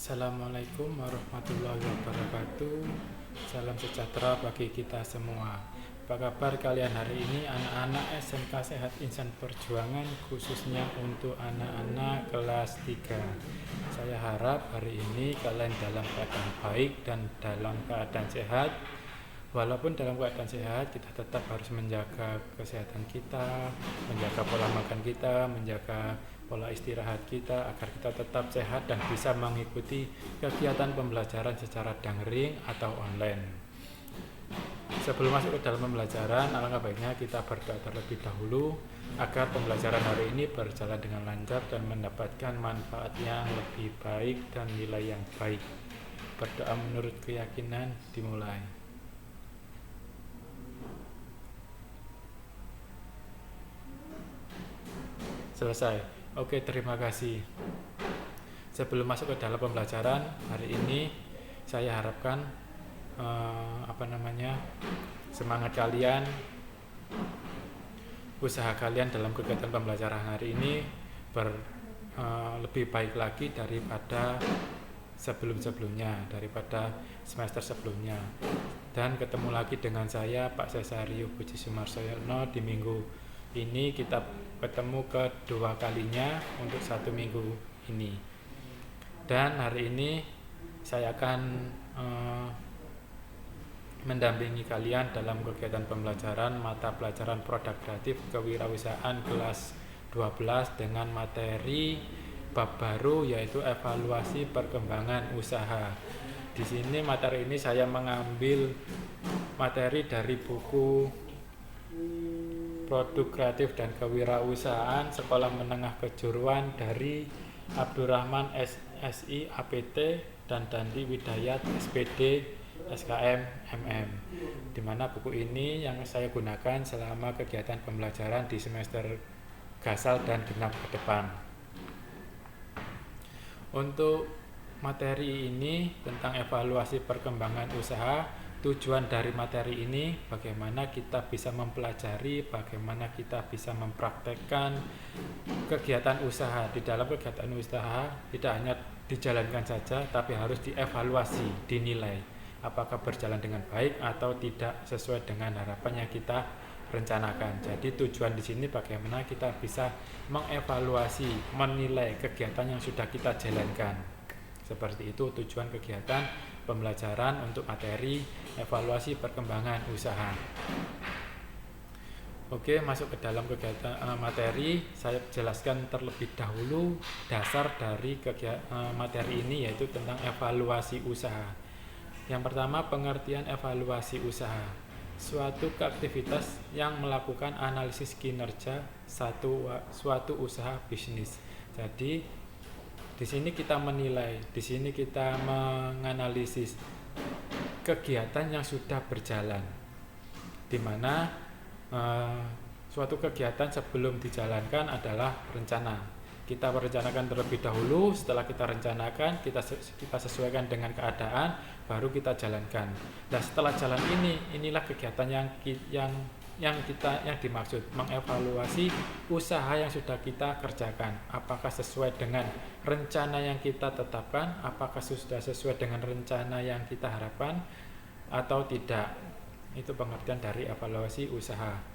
Assalamualaikum warahmatullahi wabarakatuh. Salam sejahtera bagi kita semua. Apa kabar kalian hari ini, anak-anak SMK Sehat Insan Perjuangan, khususnya untuk anak-anak kelas 3. Saya harap hari ini kalian dalam keadaan baik dan dalam keadaan sehat. Walaupun dalam keadaan sehat, kita tetap harus menjaga kesehatan kita, menjaga pola makan kita, menjaga pola istirahat kita agar kita tetap sehat dan bisa mengikuti kegiatan pembelajaran secara daring atau online. Sebelum masuk ke dalam pembelajaran, alangkah baiknya kita berdoa terlebih dahulu agar pembelajaran hari ini berjalan dengan lancar dan mendapatkan manfaat yang lebih baik dan nilai yang baik. Berdoa menurut keyakinan dimulai. Selesai. Oke, terima kasih. Sebelum masuk ke dalam pembelajaran hari ini, saya harapkan semangat kalian, usaha kalian dalam kegiatan pembelajaran hari ini lebih baik lagi daripada sebelum-sebelumnya, daripada semester sebelumnya. Dan ketemu lagi dengan saya, Pak Cesario Puji Sumarsono, di minggu ini kita ketemu kedua kalinya untuk 1 minggu ini. Dan hari ini saya akan mendampingi kalian dalam kegiatan pembelajaran mata pelajaran produk kreatif kewirausahaan kelas 12 dengan materi bab baru, yaitu evaluasi perkembangan usaha. Di sini materi ini saya mengambil materi dari buku Produk Kreatif dan Kewirausahaan Sekolah Menengah Kejuruan dari Abdurrahman SI APT dan Dandi Widayat SPD SKM MM, di mana buku ini yang saya gunakan selama kegiatan pembelajaran di semester gasal dan genap ke depan. Untuk materi ini tentang evaluasi perkembangan usaha, tujuan dari materi ini bagaimana kita bisa mempelajari, bagaimana kita bisa mempraktekkan kegiatan usaha. Di dalam kegiatan usaha tidak hanya dijalankan saja, tapi harus dievaluasi, dinilai apakah berjalan dengan baik atau tidak sesuai dengan harapan yang kita rencanakan. Jadi tujuan di sini bagaimana kita bisa mengevaluasi, menilai kegiatan yang sudah kita jalankan. Seperti itu tujuan kegiatan pembelajaran untuk materi evaluasi perkembangan usaha. Oke, masuk ke dalam kegiatan materi, saya jelaskan terlebih dahulu dasar dari materi ini, yaitu tentang evaluasi usaha. Yang pertama, pengertian evaluasi usaha. Suatu aktivitas yang melakukan analisis kinerja suatu usaha bisnis. Jadi di sini kita menilai, di sini kita menganalisis kegiatan yang sudah berjalan, di mana suatu kegiatan sebelum dijalankan adalah rencana. Kita merencanakan terlebih dahulu, setelah kita rencanakan, kita sesuaikan dengan keadaan, baru kita jalankan. Dan setelah jalan inilah kegiatan yang dimaksud, mengevaluasi usaha yang sudah kita kerjakan. Apakah sesuai dengan rencana yang kita tetapkan, apakah sudah sesuai dengan rencana yang kita harapkan atau tidak. Itu pengertian dari evaluasi usaha.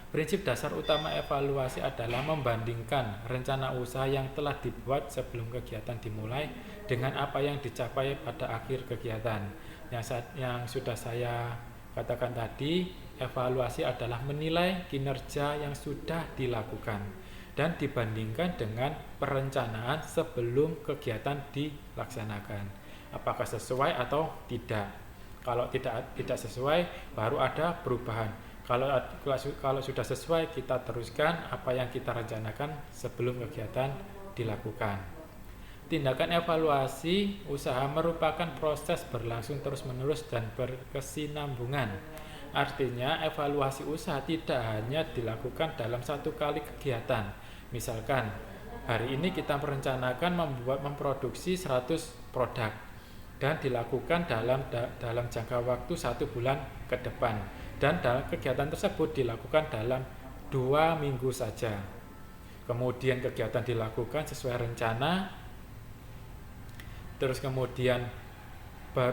Prinsip dasar utama evaluasi adalah membandingkan rencana usaha yang telah dibuat sebelum kegiatan dimulai dengan apa yang dicapai pada akhir kegiatan. Yang sudah saya katakan tadi, evaluasi adalah menilai kinerja yang sudah dilakukan dan dibandingkan dengan perencanaan sebelum kegiatan dilaksanakan. Apakah sesuai atau tidak? Kalau tidak sesuai, baru ada perubahan. Kalau sudah sesuai, kita teruskan apa yang kita rencanakan sebelum kegiatan dilakukan. Tindakan evaluasi usaha merupakan proses berlangsung terus-menerus dan berkesinambungan. Artinya evaluasi usaha tidak hanya dilakukan dalam satu kali kegiatan. Misalkan hari ini kita merencanakan memproduksi 100 produk dan dilakukan dalam jangka waktu 1 bulan ke depan, dan kegiatan tersebut dilakukan dalam 2 minggu saja. Kemudian kegiatan dilakukan sesuai rencana Terus kemudian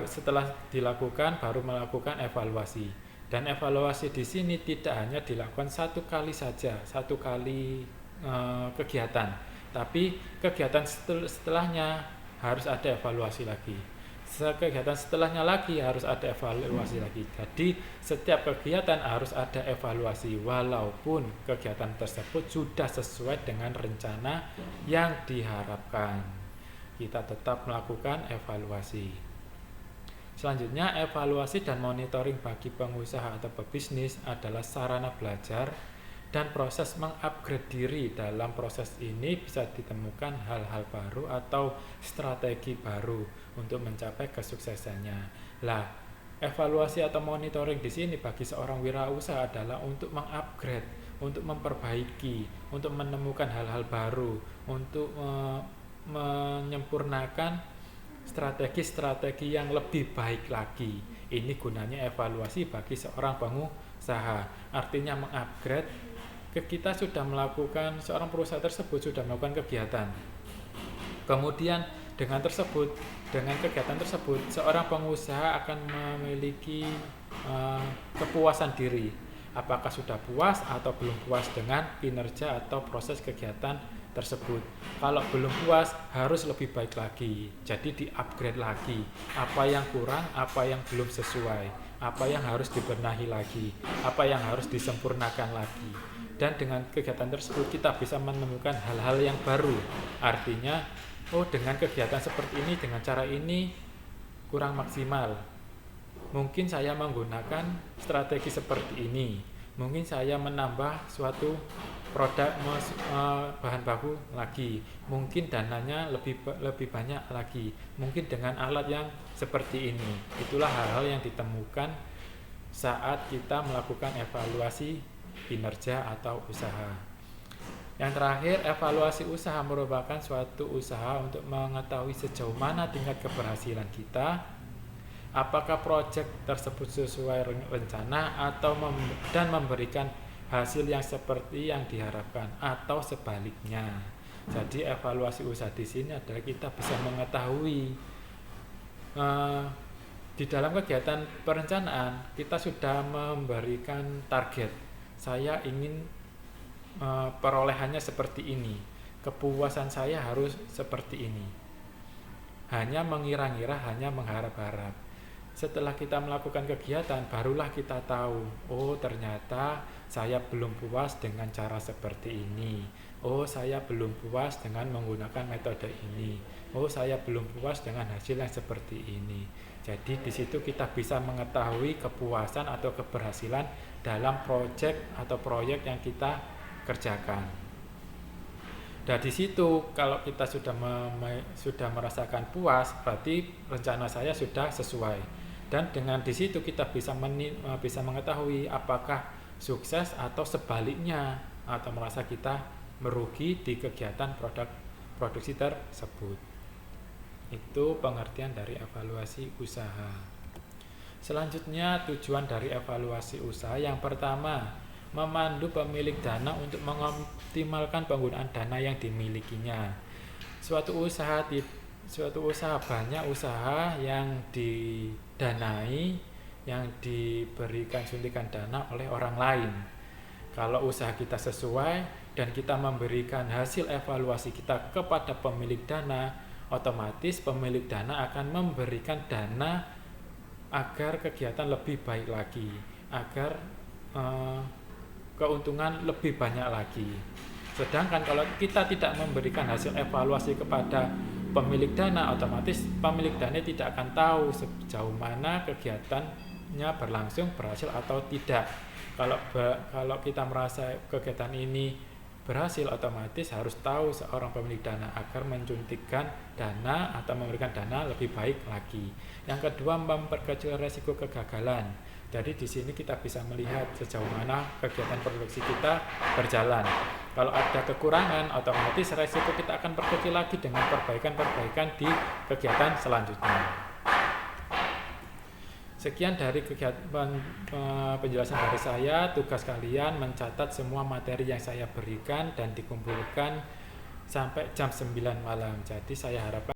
setelah dilakukan baru melakukan evaluasi. Dan evaluasi di sini tidak hanya dilakukan satu kali saja, satu kali kegiatan, tapi kegiatan setelahnya harus ada evaluasi lagi. Kegiatan setelahnya lagi harus ada evaluasi lagi. Jadi setiap kegiatan harus ada evaluasi walaupun kegiatan tersebut sudah sesuai dengan rencana yang diharapkan. Kita tetap melakukan evaluasi. Selanjutnya, evaluasi dan monitoring bagi pengusaha atau pebisnis adalah sarana belajar dan proses mengupgrade diri. Dalam proses ini bisa ditemukan hal-hal baru atau strategi baru untuk mencapai kesuksesannya. Lah, evaluasi atau monitoring di sini bagi seorang wirausaha adalah untuk mengupgrade, untuk memperbaiki, untuk menemukan hal-hal baru, untuk menyempurnakan strategi-strategi yang lebih baik lagi. Ini gunanya evaluasi bagi seorang pengusaha. Artinya mengupgrade. Kita sudah melakukan, seorang perusahaan tersebut sudah melakukan kegiatan. Kemudian dengan kegiatan tersebut, seorang pengusaha akan memiliki kepuasan diri. Apakah sudah puas atau belum puas dengan kinerja atau proses kegiatan tersebut. Kalau belum puas, harus lebih baik lagi. Jadi di-upgrade lagi. Apa yang kurang, apa yang belum sesuai, apa yang harus dibenahi lagi, apa yang harus disempurnakan lagi. Dan dengan kegiatan tersebut kita bisa menemukan hal-hal yang baru. Artinya, dengan kegiatan seperti ini, dengan cara ini kurang maksimal. Mungkin saya menggunakan strategi seperti ini. Mungkin saya menambah suatu produk bahan baku lagi. Mungkin dananya lebih banyak lagi. Mungkin dengan alat yang seperti ini. Itulah hal-hal yang ditemukan saat kita melakukan evaluasi kinerja atau usaha. Yang terakhir, evaluasi usaha merupakan suatu usaha untuk mengetahui sejauh mana tingkat keberhasilan kita, apakah proyek tersebut sesuai rencana atau dan memberikan hasil yang seperti yang diharapkan atau sebaliknya. Jadi evaluasi usaha di sini adalah kita bisa mengetahui di dalam kegiatan perencanaan kita sudah memberikan target. Saya ingin perolehannya seperti ini, kepuasan saya harus seperti ini. Hanya mengira-ngira, hanya mengharap-harap. Setelah kita melakukan kegiatan, barulah kita tahu, ternyata saya belum puas dengan cara seperti ini. Saya belum puas dengan menggunakan metode ini. Saya belum puas dengan hasil yang seperti ini. Jadi di situ kita bisa mengetahui kepuasan atau keberhasilan dalam proyek atau proyek yang kita kerjakan. Dan di situ kalau kita sudah merasakan puas, berarti rencana saya sudah sesuai. Dan dengan di situ kita bisa mengetahui apakah sukses atau sebaliknya, atau merasa kita merugi di kegiatan produksi tersebut. Itu pengertian dari evaluasi usaha. Selanjutnya, tujuan dari evaluasi usaha yang pertama, memandu pemilik dana untuk mengoptimalkan penggunaan dana yang dimilikinya. Suatu usaha banyak usaha yang didanai, yang diberikan suntikan dana oleh orang lain. Kalau usaha kita sesuai dan kita memberikan hasil evaluasi kita kepada pemilik dana, otomatis pemilik dana akan memberikan dana agar kegiatan lebih baik lagi, agar keuntungan lebih banyak lagi. Sedangkan kalau kita tidak memberikan hasil evaluasi kepada pemilik dana, otomatis pemilik dana tidak akan tahu sejauh mana kegiatannya berhasil atau tidak. Kalau kita merasa kegiatan ini berhasil, otomatis harus tahu seorang pemilik dana agar mensuntikkan dana atau memberikan dana lebih baik lagi. Yang kedua, memperkecil resiko kegagalan. Jadi di sini kita bisa melihat sejauh mana kegiatan produksi kita berjalan. Kalau ada kekurangan, otomatis resiko kita akan perkecil lagi dengan perbaikan-perbaikan di kegiatan selanjutnya. Sekian dari penjelasan dari saya. Tugas kalian mencatat semua materi yang saya berikan dan dikumpulkan sampai jam 9 malam. Jadi saya harapkan